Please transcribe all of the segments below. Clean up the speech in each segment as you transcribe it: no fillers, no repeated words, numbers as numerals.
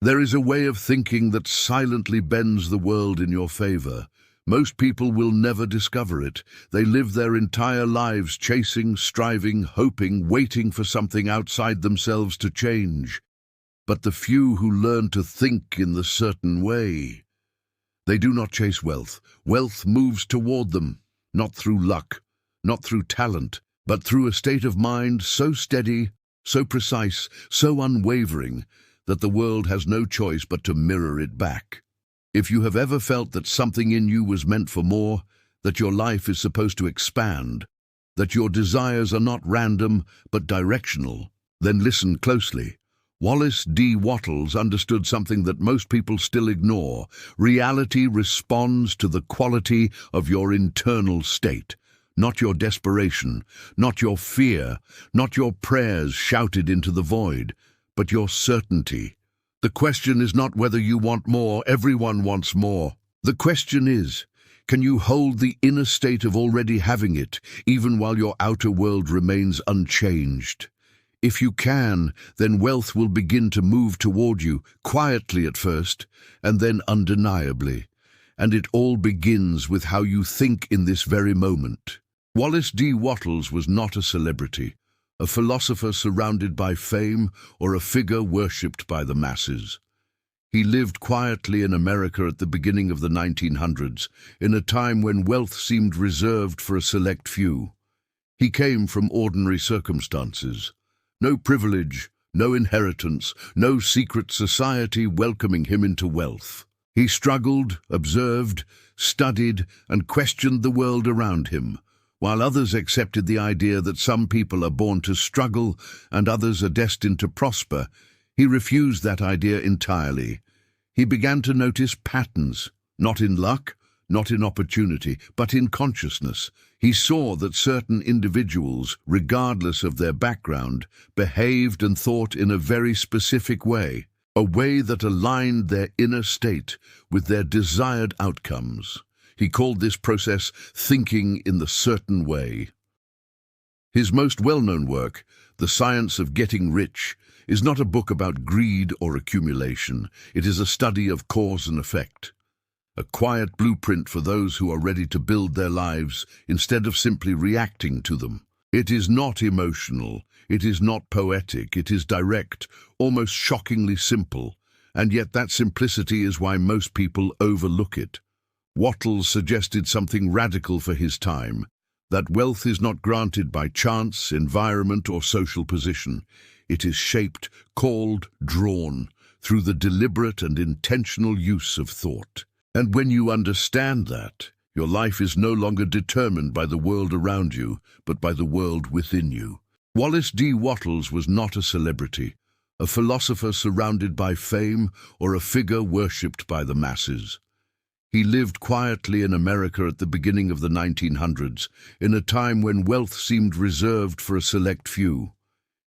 There is a way of thinking that silently bends the world in your favor. Most people will never discover it. They live their entire lives chasing, striving, hoping, waiting for something outside themselves to change. But the few who learn to think in the certain way, they do not chase wealth. Wealth moves toward them, not through luck, not through talent, but through a state of mind so steady, so precise, so unwavering, that the world has no choice but to mirror it back. If you have ever felt that something in you was meant for more, that your life is supposed to expand, that your desires are not random but directional, then listen closely. Wallace D. Wattles understood something that most people still ignore. Reality responds to the quality of your internal state, not your desperation, not your fear, not your prayers shouted into the void, but your certainty. The question is not whether you want more. Everyone wants more. The question is, can you hold the inner state of already having it, even while your outer world remains unchanged? If you can, then wealth will begin to move toward you, quietly at first, and then undeniably. And it all begins with how you think in this very moment. Wallace D. Wattles was not a celebrity, a philosopher surrounded by fame, or a figure worshipped by the masses. He lived quietly in America at the beginning of the 1900s, in a time when wealth seemed reserved for a select few. He came from ordinary circumstances. No privilege, no inheritance, no secret society welcoming him into wealth. He struggled, observed, studied, and questioned the world around him. While others accepted the idea that some people are born to struggle and others are destined to prosper, he refused that idea entirely. He began to notice patterns, not in luck, not in opportunity, but in consciousness. He saw that certain individuals, regardless of their background, behaved and thought in a very specific way, a way that aligned their inner state with their desired outcomes. He called this process thinking in the certain way. His most well-known work, The Science of Getting Rich, is not a book about greed or accumulation. It is a study of cause and effect, a quiet blueprint for those who are ready to build their lives instead of simply reacting to them. It is not emotional, it is not poetic, it is direct, almost shockingly simple, and yet that simplicity is why most people overlook it. Wattles suggested something radical for his time, that wealth is not granted by chance, environment, or social position. It is shaped, called, drawn, through the deliberate and intentional use of thought. And when you understand that, your life is no longer determined by the world around you, but by the world within you. Wallace D. Wattles was not a celebrity, a philosopher surrounded by fame, or a figure worshipped by the masses. He lived quietly in America at the beginning of the 1900s, in a time when wealth seemed reserved for a select few.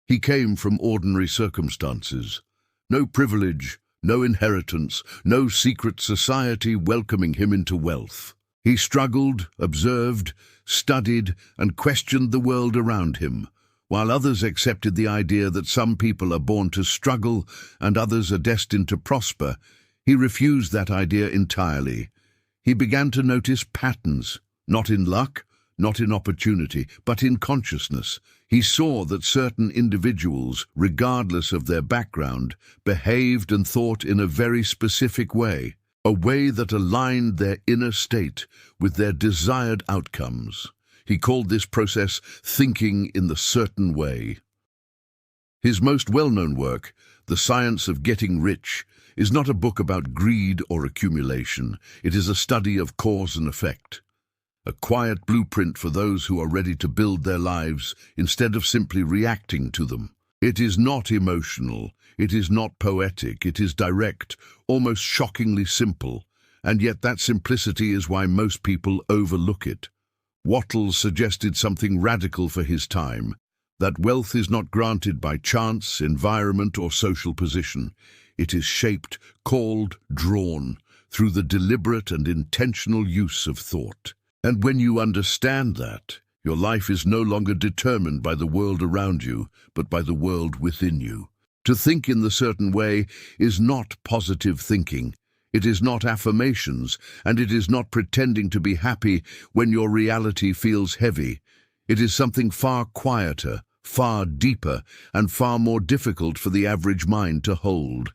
He came from ordinary circumstances. No privilege, no inheritance, no secret society welcoming him into wealth. He struggled, observed, studied, and questioned the world around him. While others accepted the idea that some people are born to struggle and others are destined to prosper, he refused that idea entirely. He began to notice patterns, not in luck, not in opportunity, but in consciousness. He saw that certain individuals, regardless of their background, behaved and thought in a very specific way, a way that aligned their inner state with their desired outcomes. He called this process thinking in the certain way. His most well-known work, The Science of Getting Rich, is not a book about greed or accumulation. It is a study of cause and effect, a quiet blueprint for those who are ready to build their lives instead of simply reacting to them. It is not emotional, it is not poetic, it is direct, almost shockingly simple, and yet that simplicity is why most people overlook it. Wattles suggested something radical for his time, that wealth is not granted by chance, environment, or social position. It is shaped, called, drawn, through the deliberate and intentional use of thought. And when you understand that, your life is no longer determined by the world around you, but by the world within you. To think in the certain way is not positive thinking. It is not affirmations, and it is not pretending to be happy when your reality feels heavy. It is something far quieter, far deeper, and far more difficult for the average mind to hold.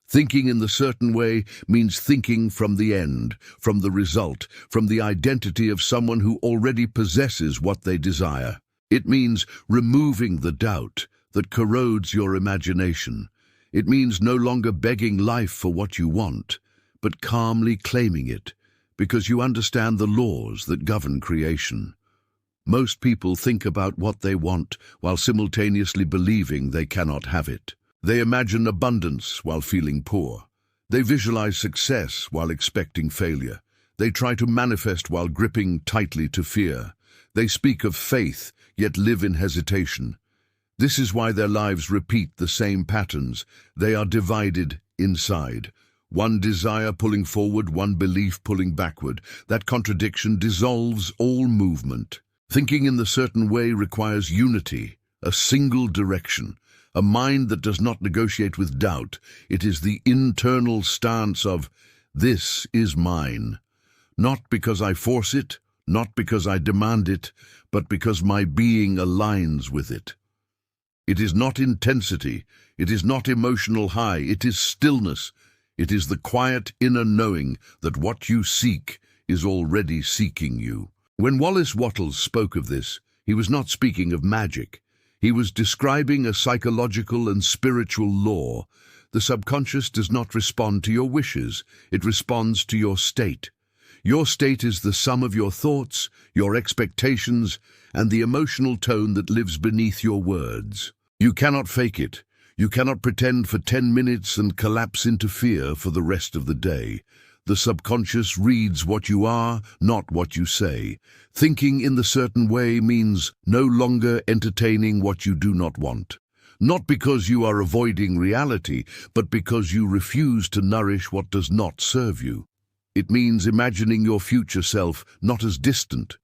Thinking in the certain way means thinking from the end, from the result, from the identity of someone who already possesses what they desire. It means removing the doubt that corrodes your imagination. It means no longer begging life for what you want, but calmly claiming it, because you understand the laws that govern creation. Most people think about what they want while simultaneously believing they cannot have it. They imagine abundance while feeling poor. They visualize success while expecting failure. They try to manifest while gripping tightly to fear. They speak of faith, yet live in hesitation. This is why their lives repeat the same patterns. They are divided inside. One desire pulling forward, one belief pulling backward. That contradiction dissolves all movement. Thinking in the certain way requires unity, a single direction, a mind that does not negotiate with doubt. It is the internal stance of, "This is mine," not because I force it, not because I demand it, but because my being aligns with it. It is not intensity, it is not emotional high, it is stillness. It is the quiet inner knowing that what you seek is already seeking you. When Wattles spoke of this, he was not speaking of magic. He was describing a psychological and spiritual law. The subconscious does not respond to your wishes, it responds to your state. Your state is the sum of your thoughts, your expectations, and the emotional tone that lives beneath your words. You cannot fake it. You cannot pretend for 10 minutes and collapse into fear for the rest of the day. The subconscious reads what you are, not what you say. Thinking in the certain way means no longer entertaining what you do not want. Not because you are avoiding reality, but because you refuse to nourish what does not serve you. It means imagining your future self not as distant,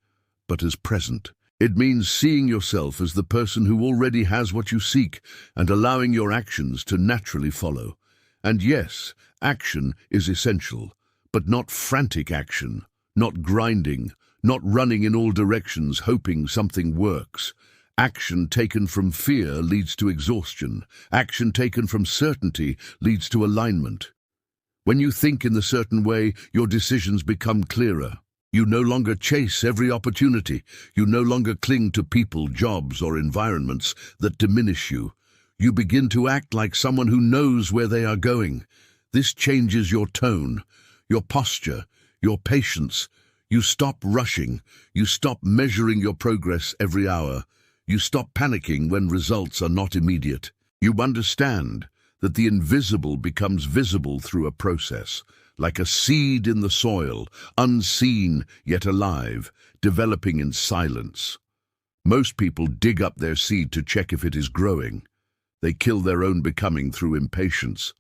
but as present. It means seeing yourself as the person who already has what you seek and allowing your actions to naturally follow. And yes, action is essential, but not frantic action, not grinding, not running in all directions hoping something works. Action taken from fear leads to exhaustion. Action taken from certainty leads to alignment. When you think in the certain way, your decisions become clearer. You no longer chase every opportunity. You no longer cling to people, jobs, or environments that diminish you. You begin to act like someone who knows where they are going. This changes your tone, your posture, your patience. You stop rushing. You stop measuring your progress every hour. You stop panicking when results are not immediate. You understand that the invisible becomes visible through a process, like a seed in the soil, unseen yet alive, developing in silence. Most people dig up their seed to check if it is growing. They kill their own becoming through impatience.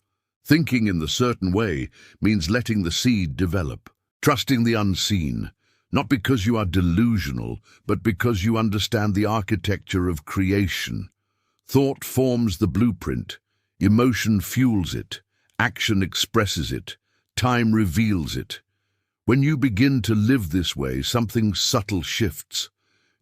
Thinking in the certain way means letting the seed develop, trusting the unseen, not because you are delusional, but because you understand the architecture of creation. Thought forms the blueprint, emotion fuels it, action expresses it, time reveals it. When you begin to live this way, something subtle shifts.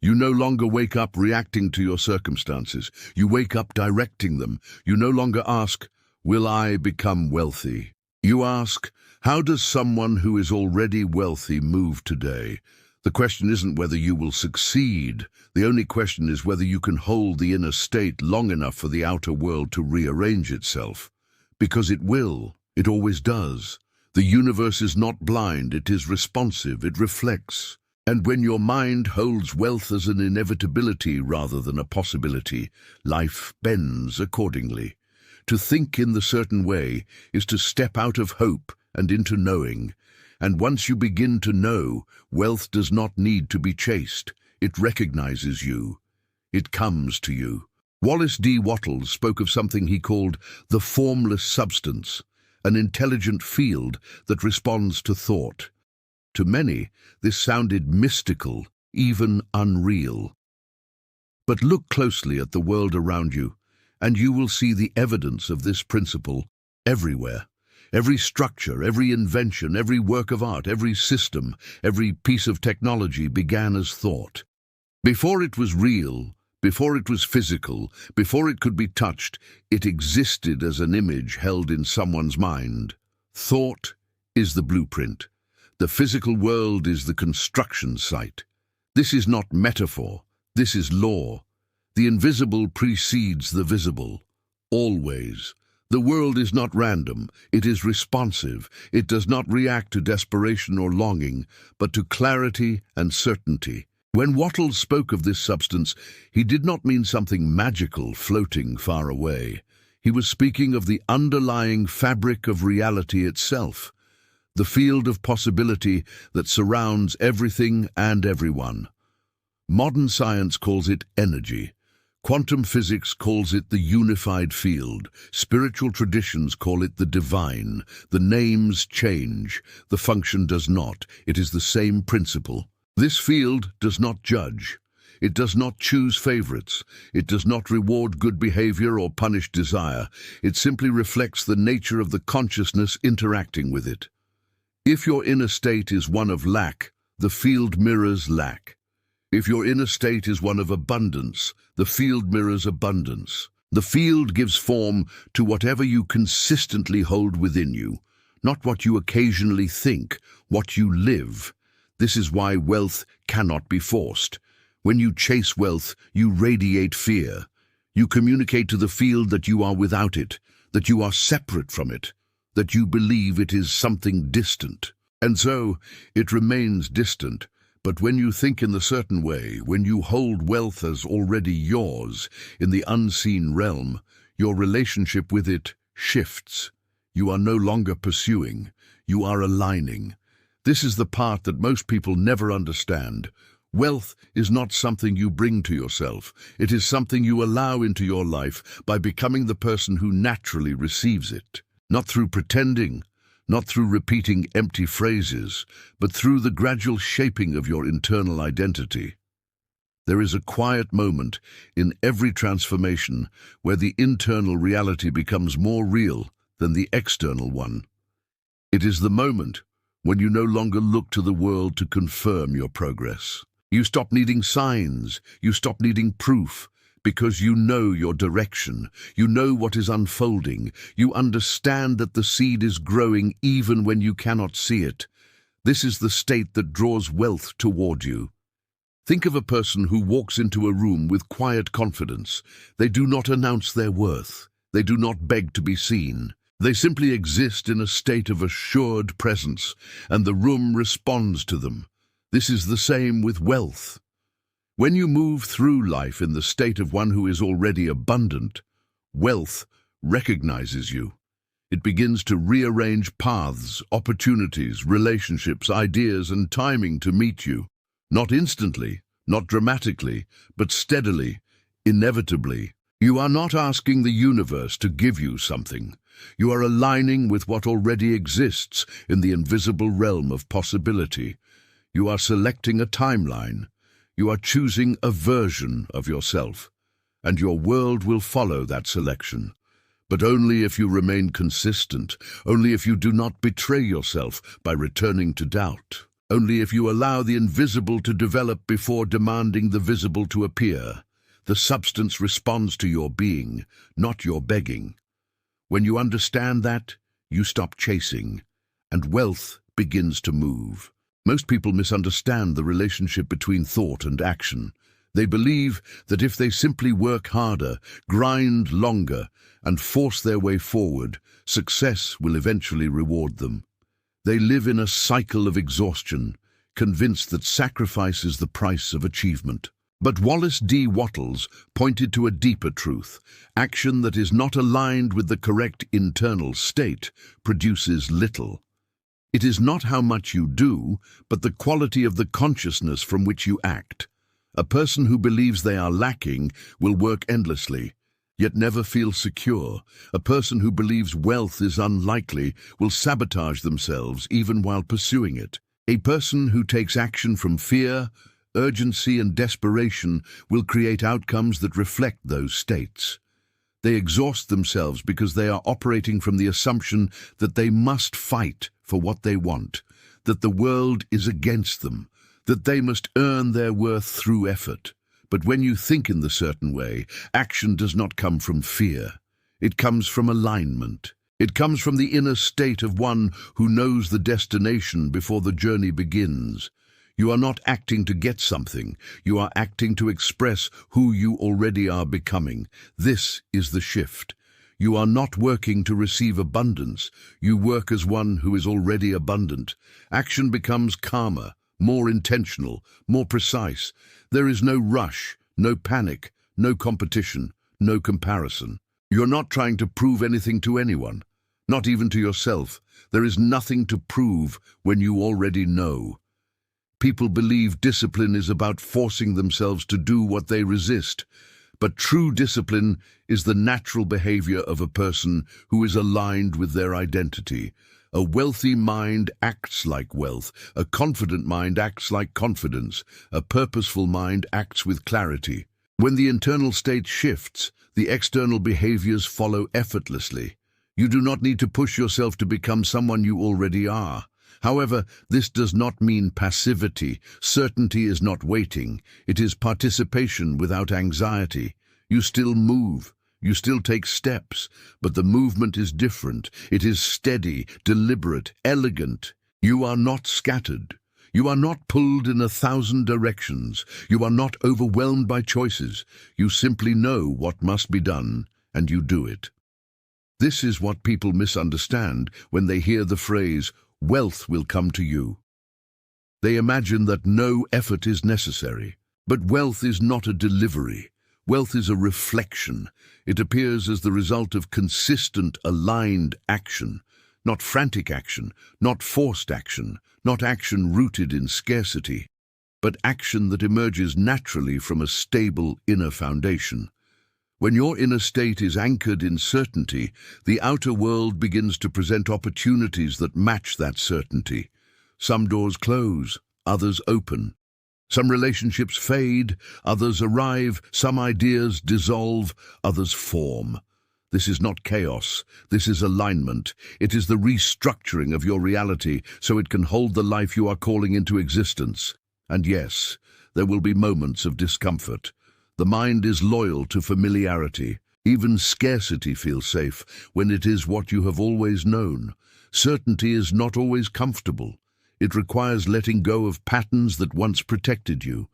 You no longer wake up reacting to your circumstances. You wake up directing them. You no longer ask, "Will I become wealthy?" You ask, "How does someone who is already wealthy move today?" The question isn't whether you will succeed. The only question is whether you can hold the inner state long enough for the outer world to rearrange itself. Because it will. It always does. The universe is not blind, it is responsive, it reflects. And when your mind holds wealth as an inevitability rather than a possibility, life bends accordingly. To think in the certain way is to step out of hope and into knowing. And once you begin to know, wealth does not need to be chased. It recognizes you. It comes to you. Wallace D. Wattles spoke of something he called the formless substance, an intelligent field that responds to thought. To many, this sounded mystical, even unreal. But look closely at the world around you, And you will see the evidence of this principle everywhere. Every structure, every invention, every work of art, every system, every piece of technology began as thought. Before it was real, before it was physical, before it could be touched, it existed as an image held in someone's mind. Thought is the blueprint. The physical world is the construction site. This is not metaphor. This is law. The invisible precedes the visible. Always. The world is not random. It is responsive. It does not react to desperation or longing, but to clarity and certainty. When Wattles spoke of this substance, he did not mean something magical floating far away. He was speaking of the underlying fabric of reality itself, the field of possibility that surrounds everything and everyone. Modern science calls it energy. Quantum physics calls it the unified field. Spiritual traditions call it the divine. The names change. The function does not. It is the same principle. This field does not judge. It does not choose favorites. It does not reward good behavior or punish desire. It simply reflects the nature of the consciousness interacting with it. If your inner state is one of lack, the field mirrors lack. If your inner state is one of abundance, the field mirrors abundance. The field gives form to whatever you consistently hold within you, not what you occasionally think, what you live. This is why wealth cannot be forced. When you chase wealth, you radiate fear. You communicate to the field that you are without it, that you are separate from it, that you believe it is something distant. And so, it remains distant. But when you think in the certain way, when you hold wealth as already yours, in the unseen realm, your relationship with it shifts. You are no longer pursuing, you are aligning. This is the part that most people never understand. Wealth is not something you bring to yourself. It is something you allow into your life by becoming the person who naturally receives it. Not through pretending, not through repeating empty phrases, but through the gradual shaping of your internal identity. There is a quiet moment in every transformation where the internal reality becomes more real than the external one. It is the moment when you no longer look to the world to confirm your progress. You stop needing signs, you stop needing proof, because you know your direction, you know what is unfolding, you understand that the seed is growing even when you cannot see it. This is the state that draws wealth toward you. Think of a person who walks into a room with quiet confidence. They do not announce their worth. They do not beg to be seen. They simply exist in a state of assured presence, and the room responds to them. This is the same with wealth. When you move through life in the state of one who is already abundant, wealth recognizes you. It begins to rearrange paths, opportunities, relationships, ideas, and timing to meet you. Not instantly, not dramatically, but steadily, inevitably. You are not asking the universe to give you something. You are aligning with what already exists in the invisible realm of possibility. You are selecting a timeline. You are choosing a version of yourself, and your world will follow that selection. But only if you remain consistent, only if you do not betray yourself by returning to doubt, only if you allow the invisible to develop before demanding the visible to appear. The substance responds to your being, not your begging. When you understand that, you stop chasing, and wealth begins to move. Most people misunderstand the relationship between thought and action. They believe that if they simply work harder, grind longer, and force their way forward, success will eventually reward them. They live in a cycle of exhaustion, convinced that sacrifice is the price of achievement. But Wallace D. Wattles pointed to a deeper truth. Action that is not aligned with the correct internal state produces little. It is not how much you do, but the quality of the consciousness from which you act. A person who believes they are lacking will work endlessly, yet never feel secure. A person who believes wealth is unlikely will sabotage themselves even while pursuing it. A person who takes action from fear, urgency, and desperation will create outcomes that reflect those states. They exhaust themselves because they are operating from the assumption that they must fight for what they want, that the world is against them, that they must earn their worth through effort. But when you think in the certain way, action does not come from fear. It comes from alignment. It comes from the inner state of one who knows the destination before the journey begins. You are not acting to get something. You are acting to express who you already are becoming. This is the shift. You are not working to receive abundance. You work as one who is already abundant. Action becomes calmer, more intentional, more precise. There is no rush, no panic, no competition, no comparison. You're not trying to prove anything to anyone, not even to yourself. There is nothing to prove when you already know. People believe discipline is about forcing themselves to do what they resist. But true discipline is the natural behavior of a person who is aligned with their identity. A wealthy mind acts like wealth. A confident mind acts like confidence. A purposeful mind acts with clarity. When the internal state shifts, the external behaviors follow effortlessly. You do not need to push yourself to become someone you already are. However, this does not mean passivity. Certainty is not waiting. It is participation without anxiety. You still move. You still take steps, but the movement is different. It is steady, deliberate, elegant. You are not scattered. You are not pulled in 1,000 directions. You are not overwhelmed by choices. You simply know what must be done, and you do it. This is what people misunderstand when they hear the phrase, "Wealth will come to you." They imagine that no effort is necessary. But wealth is not a delivery. Wealth is a reflection. It appears as the result of consistent, aligned action, not frantic action, not forced action, not action rooted in scarcity, but action that emerges naturally from a stable inner foundation. When your inner state is anchored in certainty, the outer world begins to present opportunities that match that certainty. Some doors close, others open. Some relationships fade, others arrive. Some ideas dissolve, others form. This is not chaos. This is alignment. It is the restructuring of your reality so it can hold the life you are calling into existence. And yes, there will be moments of discomfort. The mind is loyal to familiarity. Even scarcity feels safe when it is what you have always known. Certainty is not always comfortable. It requires letting go of patterns that once protected you.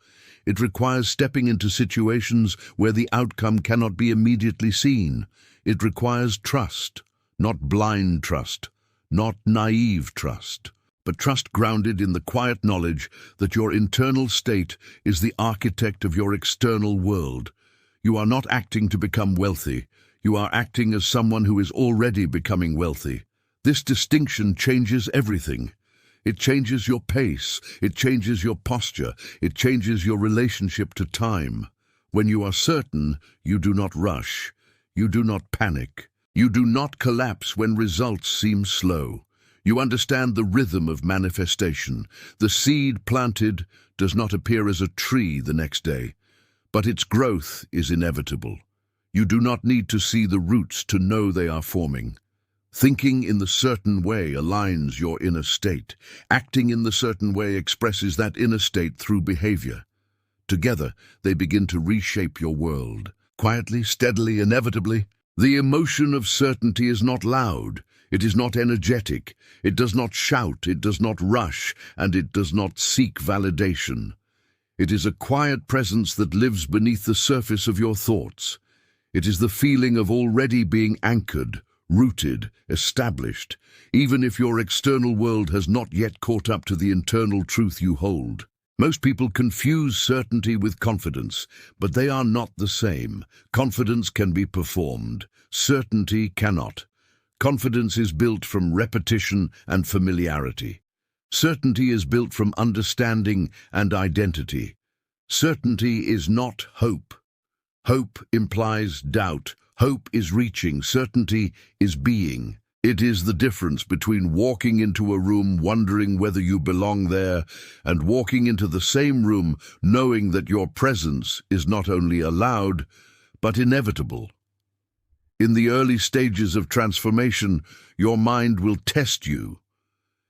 It requires stepping into situations where the outcome cannot be immediately seen. It requires trust, not blind trust, not naive trust, but trust grounded in the quiet knowledge that your internal state is the architect of your external world. You are not acting to become wealthy. You are acting as someone who is already becoming wealthy. This distinction changes everything. It changes your pace. It changes your posture. It changes your relationship to time. When you are certain, you do not rush. You do not panic. You do not collapse when results seem slow. You understand the rhythm of manifestation. The seed planted does not appear as a tree the next day, but its growth is inevitable. You do not need to see the roots to know they are forming. Thinking in the certain way aligns your inner state. Acting in the certain way expresses that inner state through behavior. Together, they begin to reshape your world. Quietly, steadily, inevitably. The emotion of certainty is not loud. It is not energetic. It does not shout. It does not rush. And it does not seek validation. It is a quiet presence that lives beneath the surface of your thoughts. It is the feeling of already being anchored, rooted, established, even if your external world has not yet caught up to the internal truth you hold. Most people confuse certainty with confidence, but they are not the same. Confidence can be performed. Certainty cannot. Confidence is built from repetition and familiarity. Certainty is built from understanding and identity. Certainty is not hope. Hope implies doubt. Hope is reaching. Certainty is being. It is the difference between walking into a room wondering whether you belong there and walking into the same room knowing that your presence is not only allowed, but inevitable. In the early stages of transformation, your mind will test you.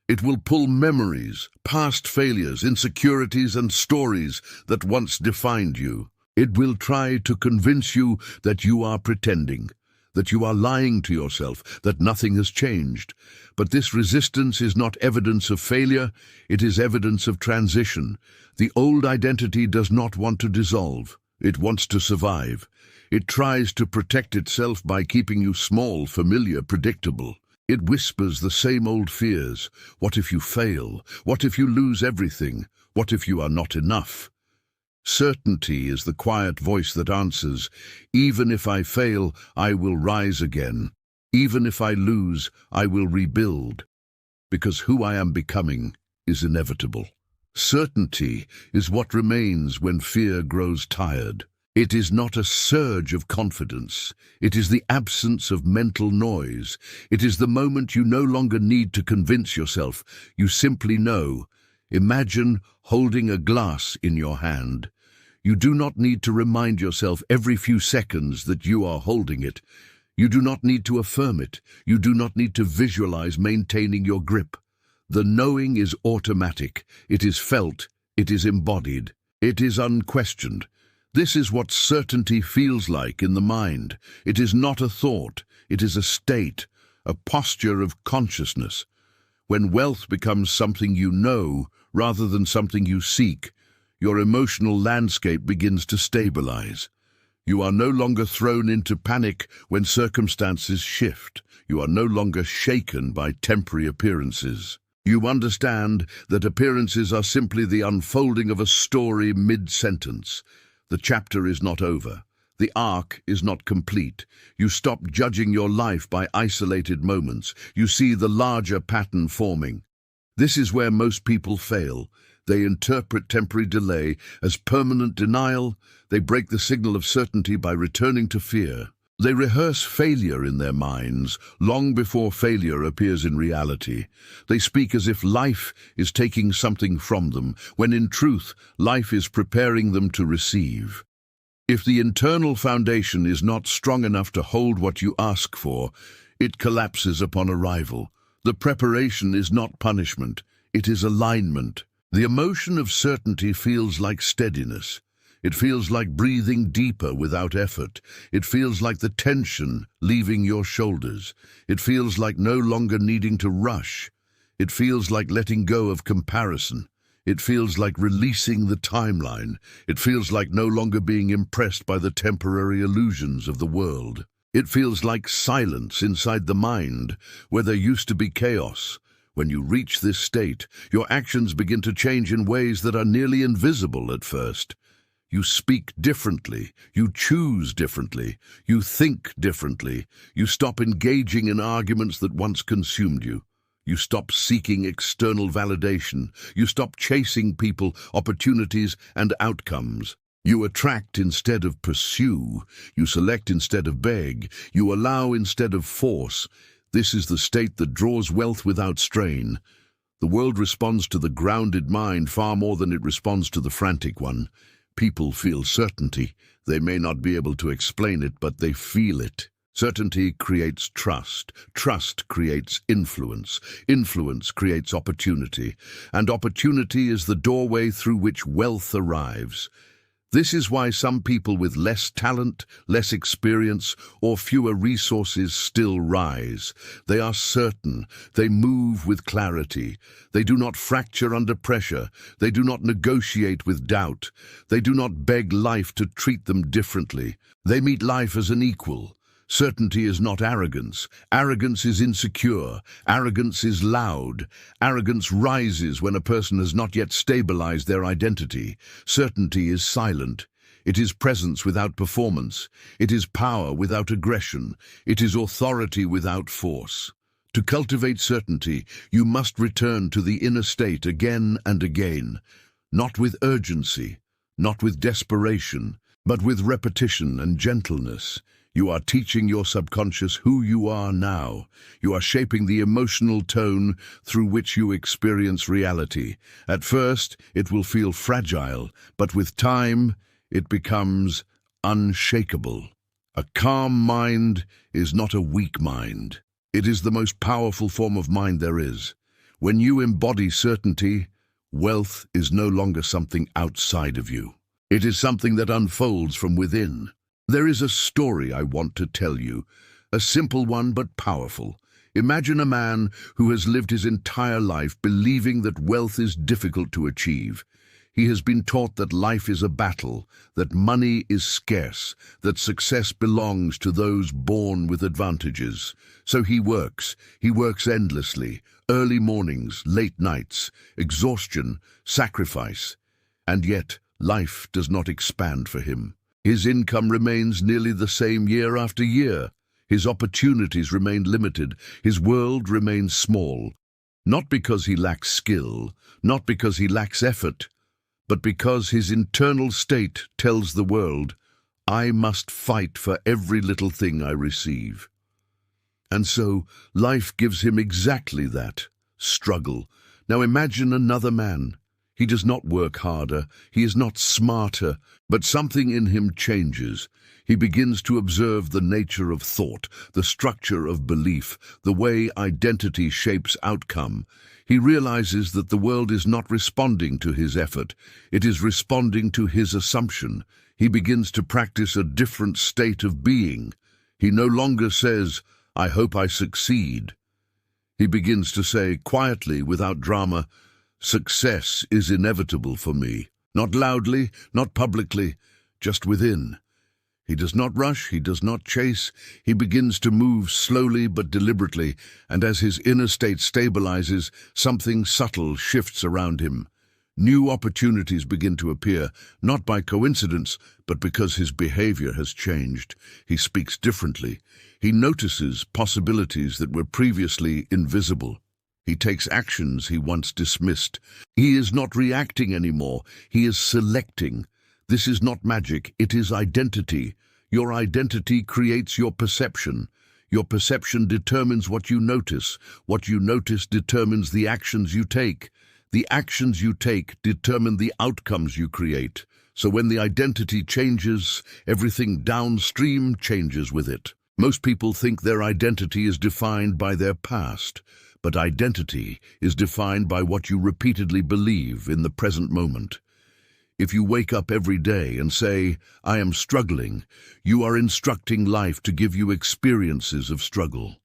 It will pull memories, past failures, insecurities, and stories that once defined you. It will try to convince you that you are pretending, that you are lying to yourself, that nothing has changed. But this resistance is not evidence of failure, it is evidence of transition. The old identity does not want to dissolve, it wants to survive. It tries to protect itself by keeping you small, familiar, predictable. It whispers the same old fears. What if you fail? What if you lose everything? What if you are not enough? Certainty is the quiet voice that answers, even if I fail, I will rise again. Even if I lose, I will rebuild. Because who I am becoming is inevitable. Certainty is what remains when fear grows tired. It is not a surge of confidence. It is the absence of mental noise. It is the moment you no longer need to convince yourself. You simply know. Imagine holding a glass in your hand. You do not need to remind yourself every few seconds that you are holding it. You do not need to affirm it. You do not need to visualize maintaining your grip. The knowing is automatic. It is felt. It is embodied. It is unquestioned. This is what certainty feels like in the mind. It is not a thought. It is a state, a posture of consciousness. When wealth becomes something you know rather than something you seek, your emotional landscape begins to stabilize. You are no longer thrown into panic when circumstances shift. You are no longer shaken by temporary appearances. You understand that appearances are simply the unfolding of a story mid-sentence. The chapter is not over. The arc is not complete. You stop judging your life by isolated moments. You see the larger pattern forming. This is where most people fail. They interpret temporary delay as permanent denial. They break the signal of certainty by returning to fear. They rehearse failure in their minds long before failure appears in reality. They speak as if life is taking something from them, when in truth, life is preparing them to receive. If the internal foundation is not strong enough to hold what you ask for, it collapses upon arrival. The preparation is not punishment, it is alignment. The emotion of certainty feels like steadiness. It feels like breathing deeper without effort. It feels like the tension leaving your shoulders. It feels like no longer needing to rush. It feels like letting go of comparison. It feels like releasing the timeline. It feels like no longer being impressed by the temporary illusions of the world. It feels like silence inside the mind, where there used to be chaos. When you reach this state, your actions begin to change in ways that are nearly invisible at first. You speak differently, you choose differently, you think differently, you stop engaging in arguments that once consumed you. You stop seeking external validation, you stop chasing people, opportunities, and outcomes. You attract instead of pursue, you select instead of beg, you allow instead of force. This is the state that draws wealth without strain. The world responds to the grounded mind far more than it responds to the frantic one. People feel certainty. They may not be able to explain it, but they feel it. Certainty creates trust. Trust creates influence. Influence creates opportunity. And opportunity is the doorway through which wealth arrives. This is why some people with less talent, less experience, or fewer resources still rise. They are certain. They move with clarity. They do not fracture under pressure. They do not negotiate with doubt. They do not beg life to treat them differently. They meet life as an equal. Certainty is not arrogance. Arrogance is insecure. Arrogance is loud. Arrogance rises when a person has not yet stabilized their identity. Certainty is silent. It is presence without performance. It is power without aggression. It is authority without force. To cultivate certainty, you must return to the inner state again and again, not with urgency, not with desperation, but with repetition and gentleness. You are teaching your subconscious who you are now. You are shaping the emotional tone through which you experience reality. At first, it will feel fragile, but with time, it becomes unshakable. A calm mind is not a weak mind. It is the most powerful form of mind there is. When you embody certainty, wealth is no longer something outside of you. It is something that unfolds from within. There is a story I want to tell you, a simple one but powerful. Imagine a man who has lived his entire life believing that wealth is difficult to achieve. He has been taught that life is a battle, that money is scarce, that success belongs to those born with advantages. So he works endlessly, early mornings, late nights, exhaustion, sacrifice. And yet, life does not expand for him. His income remains nearly the same year after year. His opportunities remain limited. His world remains small. Not because he lacks skill, not because he lacks effort, but because his internal state tells the world, I must fight for every little thing I receive. And so, life gives him exactly that, struggle. Now imagine another man. He does not work harder, he is not smarter, but something in him changes. He begins to observe the nature of thought, the structure of belief, the way identity shapes outcome. He realizes that the world is not responding to his effort, it is responding to his assumption. He begins to practice a different state of being. He no longer says, I hope I succeed. He begins to say, quietly, without drama, success is inevitable for me. Not loudly, not publicly, just within. He does not rush, he does not chase, he begins to move slowly but deliberately, and as his inner state stabilizes, something subtle shifts around him. New opportunities begin to appear, not by coincidence, but because his behavior has changed. He speaks differently. He notices possibilities that were previously invisible. He takes actions he once dismissed. He is not reacting anymore, he is selecting. This is not magic, it is identity. Your identity creates your perception. Your perception determines what you notice. What you notice determines the actions you take. The actions you take determine the outcomes you create. So when the identity changes, everything downstream changes with it. Most people think their identity is defined by their past, but identity is defined by what you repeatedly believe in the present moment. If you wake up every day and say, I am struggling, you are instructing life to give you experiences of struggle.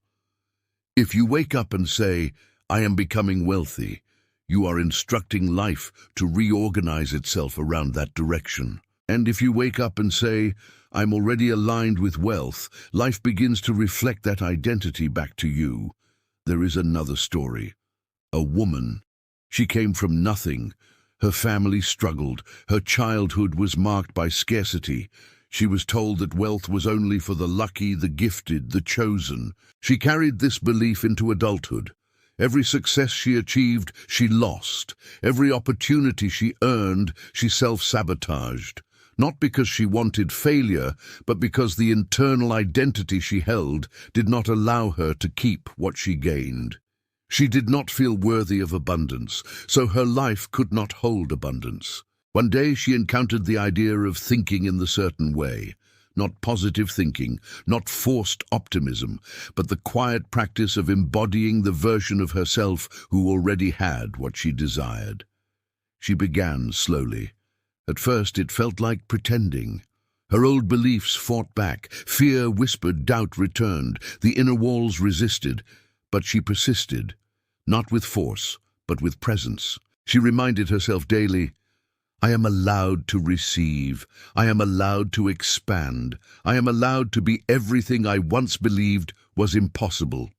If you wake up and say, I am becoming wealthy, you are instructing life to reorganize itself around that direction. And if you wake up and say, I'm already aligned with wealth, life begins to reflect that identity back to you. There is another story. A woman. She came from nothing. Her family struggled. Her childhood was marked by scarcity. She was told that wealth was only for the lucky, the gifted, the chosen. She carried this belief into adulthood. Every success she achieved, she lost. Every opportunity she earned, she self-sabotaged. Not because she wanted failure, but because the internal identity she held did not allow her to keep what she gained. She did not feel worthy of abundance, so her life could not hold abundance. One day she encountered the idea of thinking in the certain way. Not positive thinking, not forced optimism, but the quiet practice of embodying the version of herself who already had what she desired. She began slowly. At first it felt like pretending. Her old beliefs fought back, fear whispered, doubt returned, the inner walls resisted, but she persisted, not with force, but with presence. She reminded herself daily, I am allowed to receive, I am allowed to expand, I am allowed to be everything I once believed was impossible.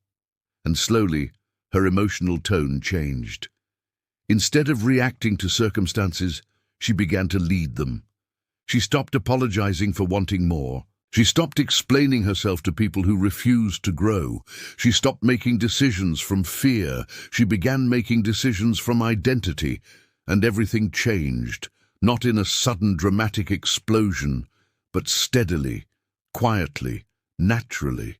And slowly, her emotional tone changed. Instead of reacting to circumstances, she began to lead them. She stopped apologizing for wanting more. She stopped explaining herself to people who refused to grow. She stopped making decisions from fear. She began making decisions from identity, and everything changed, not in a sudden dramatic explosion, but steadily, quietly, naturally.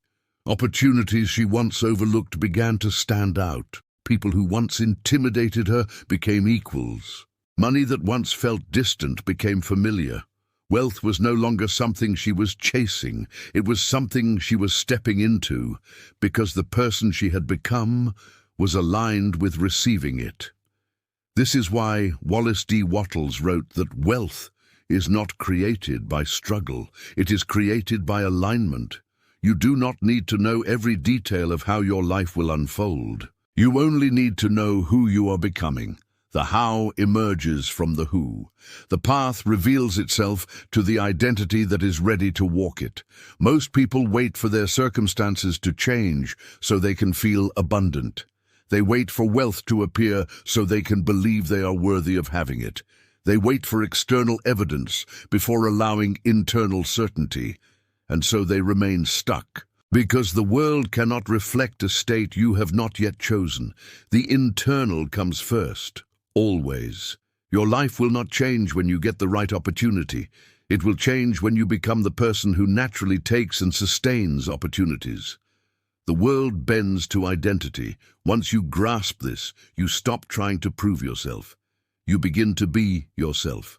Opportunities she once overlooked began to stand out. People who once intimidated her became equals. Money that once felt distant became familiar. Wealth was no longer something she was chasing. It was something she was stepping into, because the person she had become was aligned with receiving it. This is why Wallace D. Wattles wrote that wealth is not created by struggle. It is created by alignment. You do not need to know every detail of how your life will unfold. You only need to know who you are becoming. The how emerges from the who. The path reveals itself to the identity that is ready to walk it. Most people wait for their circumstances to change so they can feel abundant. They wait for wealth to appear so they can believe they are worthy of having it. They wait for external evidence before allowing internal certainty, and so they remain stuck. Because the world cannot reflect a state you have not yet chosen. The internal comes first. Always. Your life will not change when you get the right opportunity. It will change when you become the person who naturally takes and sustains opportunities. The world bends to identity. Once you grasp this, you stop trying to prove yourself. You begin to be yourself.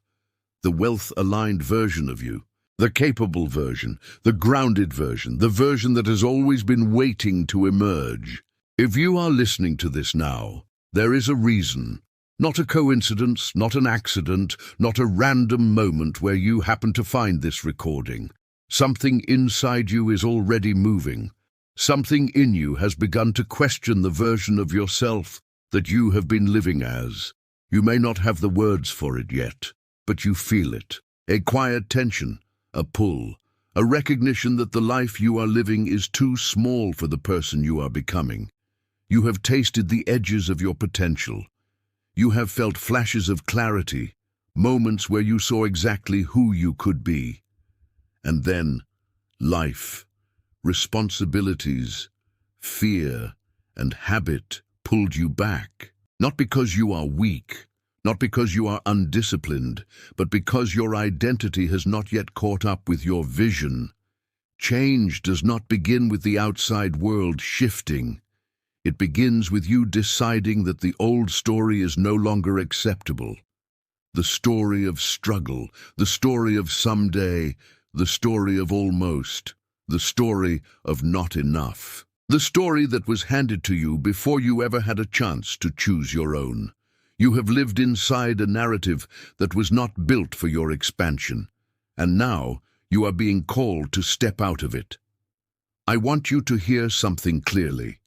The wealth-aligned version of you. The capable version, the grounded version, the version that has always been waiting to emerge. If you are listening to this now, there is a reason. Not a coincidence, not an accident, not a random moment where you happen to find this recording. Something inside you is already moving. Something in you has begun to question the version of yourself that you have been living as. You may not have the words for it yet, but you feel it. A quiet tension, a pull, a recognition that the life you are living is too small for the person you are becoming. You have tasted the edges of your potential. You have felt flashes of clarity, moments where you saw exactly who you could be. And then, life, responsibilities, fear, and habit pulled you back. Not because you are weak, not because you are undisciplined, but because your identity has not yet caught up with your vision. Change does not begin with the outside world shifting. It begins with you deciding that the old story is no longer acceptable. The story of struggle, the story of someday, the story of almost, the story of not enough. The story that was handed to you before you ever had a chance to choose your own. You have lived inside a narrative that was not built for your expansion, and now you are being called to step out of it. I want you to hear something clearly.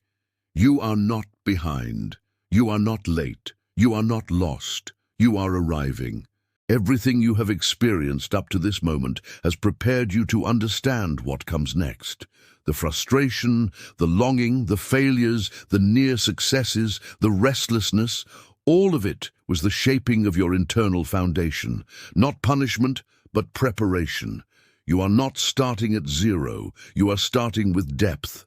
You are not behind. You are not late. You are not lost. You are arriving. Everything you have experienced up to this moment has prepared you to understand what comes next. The frustration, the longing, the failures, the near successes, the restlessness, all of it was the shaping of your internal foundation. Not punishment, but preparation. You are not starting at zero. You are starting with depth.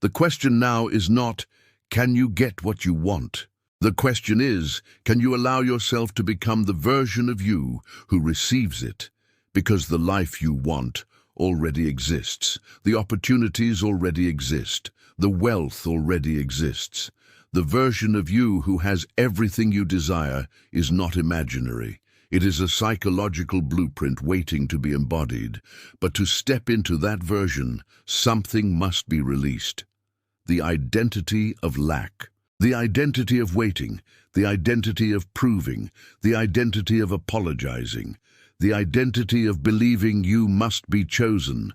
The question now is not, can you get what you want? The question is, can you allow yourself to become the version of you who receives it? Because the life you want already exists. The opportunities already exist. The wealth already exists. The version of you who has everything you desire is not imaginary. It is a psychological blueprint waiting to be embodied. But to step into that version, something must be released. The identity of lack. The identity of waiting. The identity of proving. The identity of apologizing. The identity of believing you must be chosen.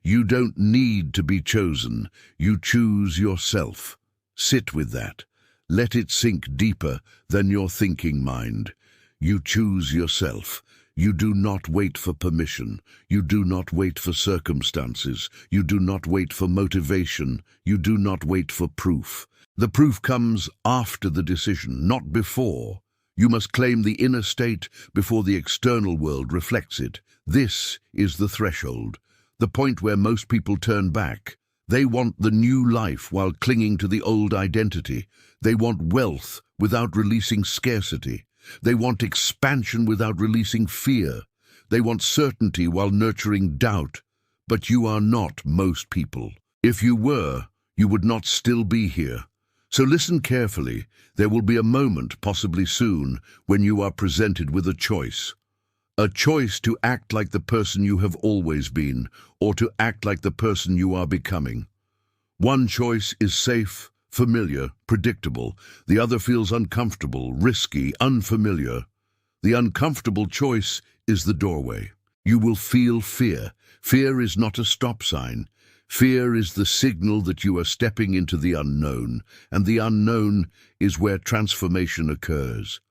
You don't need to be chosen. You choose yourself. Sit with that. Let it sink deeper than your thinking mind. You choose yourself. You do not wait for permission. You do not wait for circumstances. You do not wait for motivation. You do not wait for proof. The proof comes after the decision, not before. You must claim the inner state before the external world reflects it. This is the threshold, the point where most people turn back. They want the new life while clinging to the old identity. They want wealth without releasing scarcity. They want expansion without releasing fear. They want certainty while nurturing doubt. But you are not most people. If you were, you would not still be here. So listen carefully. There will be a moment, possibly soon, when you are presented with a choice. A choice to act like the person you have always been, or to act like the person you are becoming. One choice is safe, familiar, predictable. The other feels uncomfortable, risky, unfamiliar. The uncomfortable choice is the doorway. You will feel fear. Fear is not a stop sign. Fear is the signal that you are stepping into the unknown, and the unknown is where transformation occurs.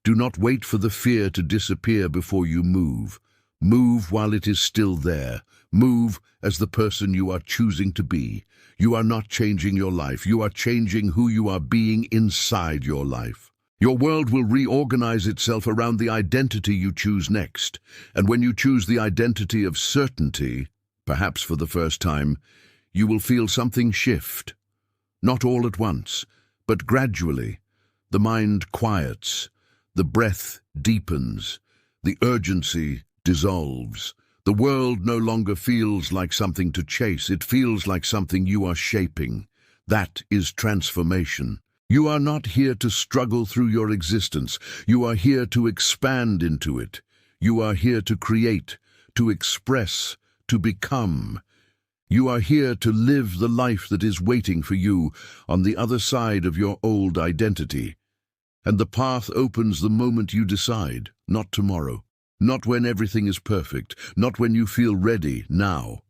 Do not wait for the fear to disappear before you move. Move while it is still there. Move as the person you are choosing to be. You are not changing your life. You are changing who you are being inside your life. Your world will reorganize itself around the identity you choose next. And when you choose the identity of certainty, perhaps for the first time, you will feel something shift. Not all at once, but gradually. The mind quiets. The breath deepens. The urgency dissolves. The world no longer feels like something to chase. It feels like something you are shaping. That is transformation. You are not here to struggle through your existence. You are here to expand into it. You are here to create, to express, to become. You are here to live the life that is waiting for you on the other side of your old identity. And the path opens the moment you decide, not tomorrow. Not when everything is perfect, not when you feel ready, now.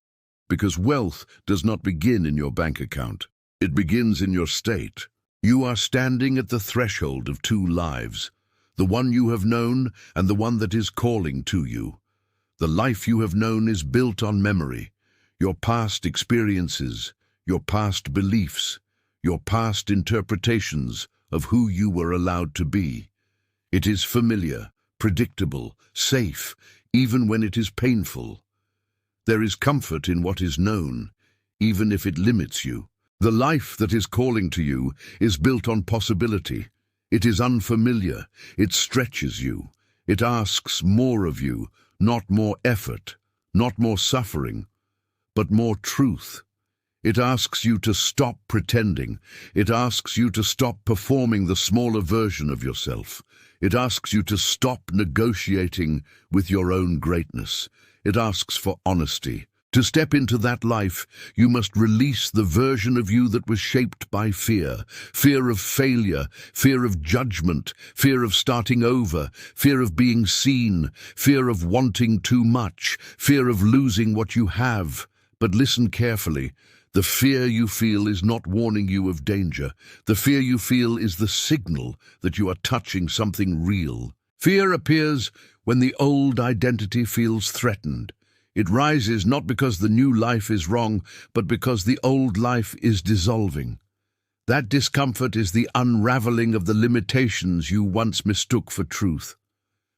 Because wealth does not begin in your bank account. It begins in your state. You are standing at the threshold of two lives, the one you have known and the one that is calling to you. The life you have known is built on memory, your past experiences, your past beliefs, your past interpretations of who you were allowed to be. It is familiar, predictable, safe, even when it is painful. There is comfort in what is known, even if it limits you. The life that is calling to you is built on possibility. It is unfamiliar. It stretches you. It asks more of you, not more effort, not more suffering, but more truth. It asks you to stop pretending. It asks you to stop performing the smaller version of yourself. It asks you to stop negotiating with your own greatness. It asks for honesty. To step into that life, you must release the version of you that was shaped by fear. Fear of failure, fear of judgment, fear of starting over, fear of being seen, fear of wanting too much, fear of losing what you have. But listen carefully. The fear you feel is not warning you of danger. The fear you feel is the signal that you are touching something real. Fear appears when the old identity feels threatened. It rises not because the new life is wrong, but because the old life is dissolving. That discomfort is the unraveling of the limitations you once mistook for truth.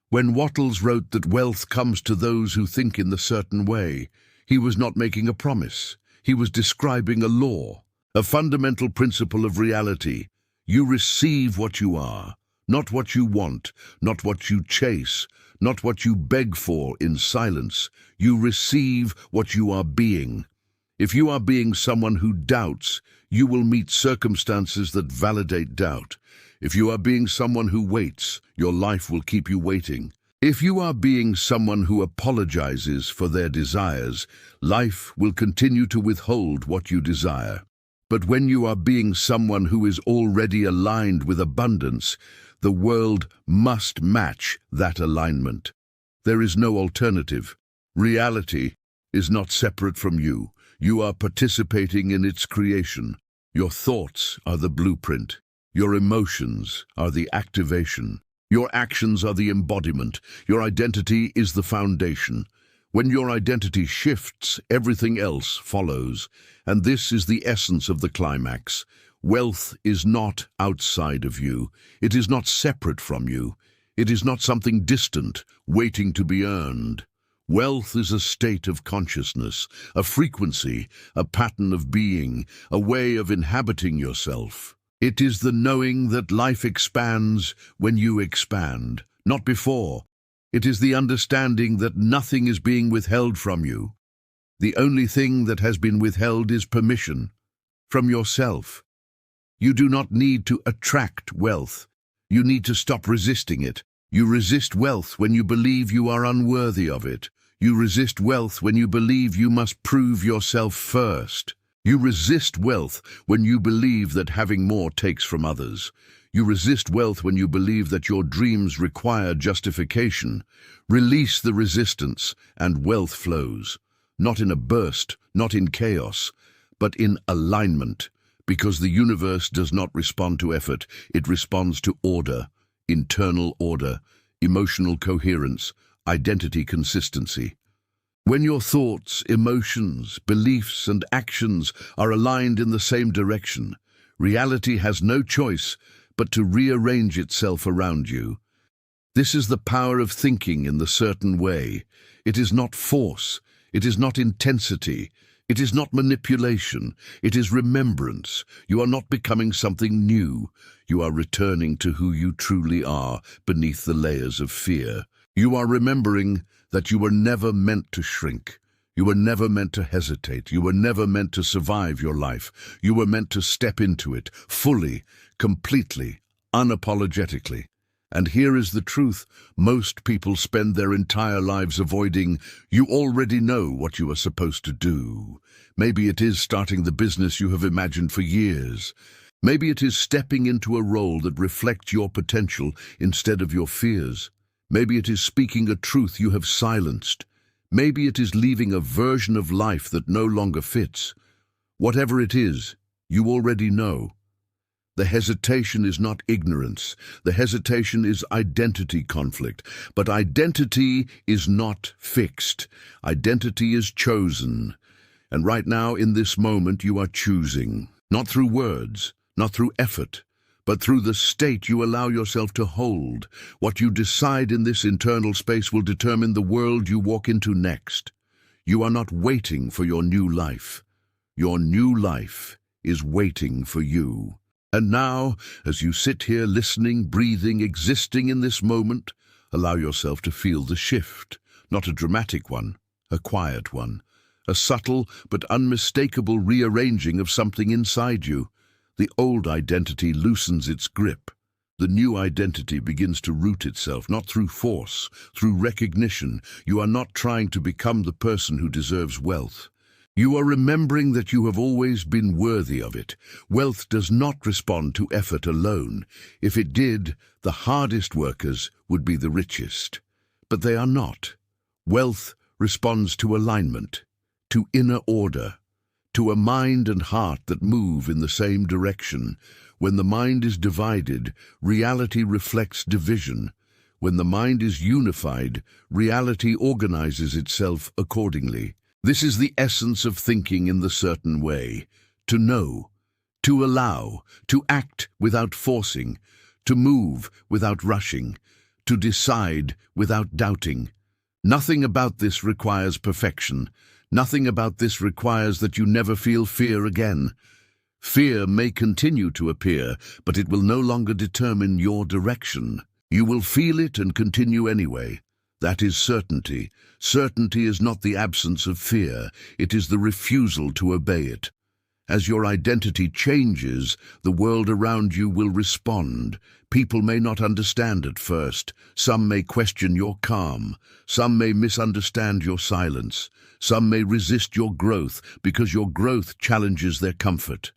When Wattles wrote that wealth comes to those who think in the certain way, he was not making a promise. He was describing a law, a fundamental principle of reality. You receive what you are, not what you want, not what you chase, not what you beg for in silence. You receive what you are being. If you are being someone who doubts, you will meet circumstances that validate doubt. If you are being someone who waits, your life will keep you waiting. If you are being someone who apologizes for their desires, life will continue to withhold what you desire. But when you are being someone who is already aligned with abundance, the world must match that alignment. There is no alternative. Reality is not separate from you. You are participating in its creation. Your thoughts are the blueprint. Your emotions are the activation. Your actions are the embodiment. Your identity is the foundation. When your identity shifts, everything else follows. And this is the essence of the climax. Wealth is not outside of you. It is not separate from you. It is not something distant, waiting to be earned. Wealth is a state of consciousness, a frequency, a pattern of being, a way of inhabiting yourself. It is the knowing that life expands when you expand, not before. It is the understanding that nothing is being withheld from you. The only thing that has been withheld is permission from yourself. You do not need to attract wealth. You need to stop resisting it. You resist wealth when you believe you are unworthy of it. You resist wealth when you believe you must prove yourself first. You resist wealth when you believe that having more takes from others. You resist wealth when you believe that your dreams require justification. Release the resistance, and wealth flows. Not in a burst, not in chaos, but in alignment. Because the universe does not respond to effort, it responds to order, internal order, emotional coherence, identity consistency. When your thoughts, emotions, beliefs, and actions are aligned in the same direction, reality has no choice but to rearrange itself around you. This is the power of thinking in the certain way. It is not force, it is not intensity, it is not manipulation, it is remembrance. You are not becoming something new. You are returning to who you truly are beneath the layers of fear. You are remembering that you were never meant to shrink. You were never meant to hesitate. You were never meant to survive your life. You were meant to step into it, fully, completely, unapologetically. And here is the truth. Most people spend their entire lives avoiding. You already know what you are supposed to do. Maybe it is starting the business you have imagined for years. Maybe it is stepping into a role that reflects your potential instead of your fears. Maybe it is speaking a truth you have silenced. Maybe it is leaving a version of life that no longer fits. Whatever it is, you already know. The hesitation is not ignorance. The hesitation is identity conflict. But identity is not fixed. Identity is chosen. And right now, in this moment, you are choosing. Not through words, not through effort, but through the state you allow yourself to hold. What you decide in this internal space will determine the world you walk into next. You are not waiting for your new life. Your new life is waiting for you. And now, as you sit here listening, breathing, existing in this moment, allow yourself to feel the shift. Not a dramatic one, a quiet one. A subtle but unmistakable rearranging of something inside you. The old identity loosens its grip. The new identity begins to root itself, not through force, through recognition. You are not trying to become the person who deserves wealth. You are remembering that you have always been worthy of it. Wealth does not respond to effort alone. If it did, the hardest workers would be the richest. But they are not. Wealth responds to alignment, to inner order, to a mind and heart that move in the same direction. When the mind is divided, reality reflects division. When the mind is unified, reality organizes itself accordingly. This is the essence of thinking in the certain way. To know, to allow, to act without forcing, to move without rushing, to decide without doubting. Nothing about this requires perfection. Nothing about this requires that you never feel fear again. Fear may continue to appear, but it will no longer determine your direction. You will feel it and continue anyway. That is certainty. Certainty is not the absence of fear, it is the refusal to obey it. As your identity changes, the world around you will respond. People may not understand at first. Some may question your calm. Some may misunderstand your silence. Some may resist your growth because your growth challenges their comfort.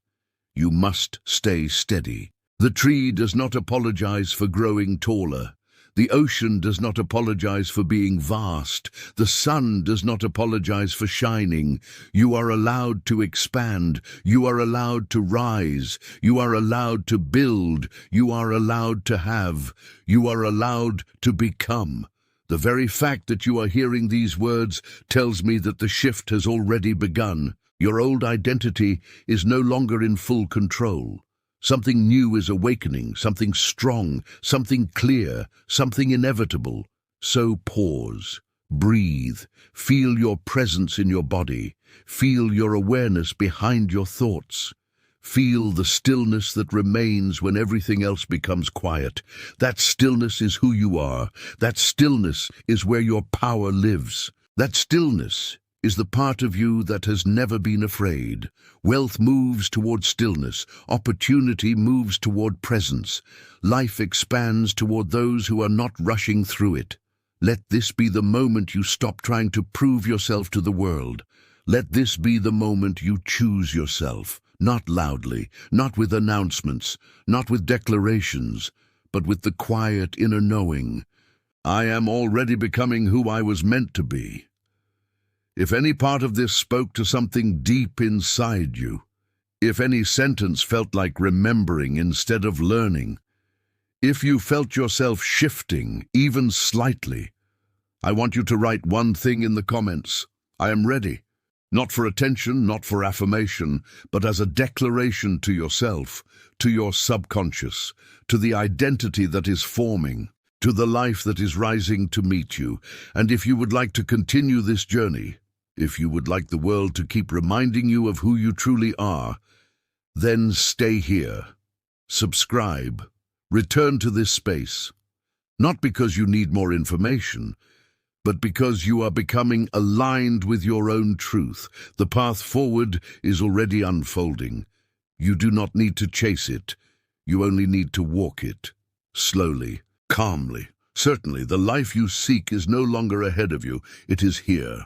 You must stay steady. The tree does not apologize for growing taller. The ocean does not apologize for being vast. The sun does not apologize for shining. You are allowed to expand. You are allowed to rise. You are allowed to build. You are allowed to have. You are allowed to become. The very fact that you are hearing these words tells me that the shift has already begun. Your old identity is no longer in full control. Something new is awakening, something strong, something clear, something inevitable. So pause, breathe, feel your presence in your body, feel your awareness behind your thoughts. Feel the stillness that remains when everything else becomes quiet. That stillness is who you are. That stillness is where your power lives. That stillness is the part of you that has never been afraid. Wealth moves toward stillness. Opportunity moves toward presence. Life expands toward those who are not rushing through it. Let this be the moment you stop trying to prove yourself to the world. Let this be the moment you choose yourself, not loudly, not with announcements, not with declarations, but with the quiet inner knowing. I am already becoming who I was meant to be. If any part of this spoke to something deep inside you, if any sentence felt like remembering instead of learning, if you felt yourself shifting, even slightly, I want you to write one thing in the comments. I am ready. Not for attention, not for affirmation, but as a declaration to yourself, to your subconscious, to the identity that is forming, to the life that is rising to meet you. And if you would like to continue this journey, if you would like the world to keep reminding you of who you truly are, then stay here. Subscribe. Return to this space. Not because you need more information, but because you are becoming aligned with your own truth. The path forward is already unfolding. You do not need to chase it. You only need to walk it. Slowly, calmly. Certainly, the life you seek is no longer ahead of you. It is here.